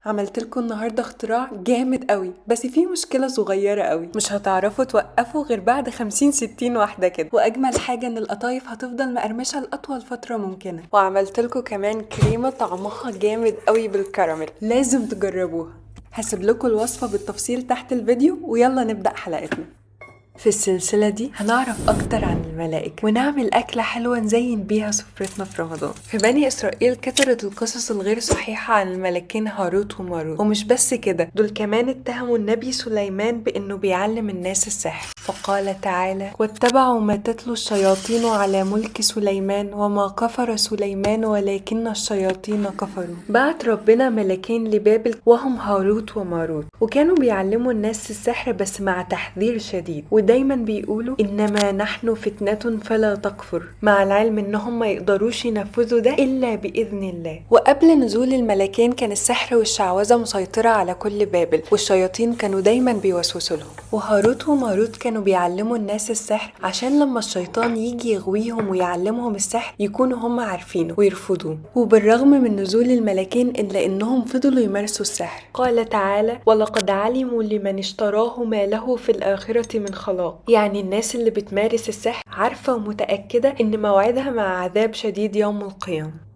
عملت لكم النهارده اختراع جامد قوي، بس فيه مشكلة صغيرة قوي. مش هتعرفوا توقفوا غير بعد 50-60 واحدة كده. واجمل حاجة ان القطايف هتفضل مقرمشة لاطول فترة ممكنة. وعملت لكم كمان كريمة طعمها جامد قوي بالكراميل، لازم تجربوها. هسيب لكم الوصفة بالتفصيل تحت الفيديو، ويلا نبدأ حلقتنا. في السلسلة دي هنعرف أكتر عن الملائكة ونعمل أكلة حلوة نزين بيها سفرتنا في رمضان. في بني إسرائيل كترت القصص الغير صحيحة عن الملكين هاروت وماروت، ومش بس كده، دول كمان اتهموا النبي سليمان بأنه بيعلم الناس السحر. فقال تعالى: واتبعوا ما تتلو الشياطين على ملك سليمان وما كفر سليمان ولكن الشياطين كفروا. بعت ربنا ملكين لبابل وهم هاروت وماروت، وكانوا بيعلموا الناس السحر بس مع تحذير شديد، ودايما بيقولوا إنما نحن فتنة فلا تكفر، مع العلم إنهم ما يقدروش ينفذوا ده إلا بإذن الله. وقبل نزول الملكين كان السحر والشعوذة مسيطرة على كل بابل، والشياطين كانوا دايما بيوسوسوا لهم. وهاروت وماروت كانوا بيعلموا الناس السحر عشان لما الشيطان يجي يغويهم ويعلمهم السحر يكونوا هم عارفينه ويرفضوه. وبالرغم من نزول الملكين إلا إنهم فضلوا يمارسوا السحر. قال تعالى: ولقد علموا لمن اشتراه ما له في الآخرة من خلاق. يعني الناس اللي بتمارس السحر عارفة ومتأكدة إن موعدها مع عذاب شديد يوم القيامة.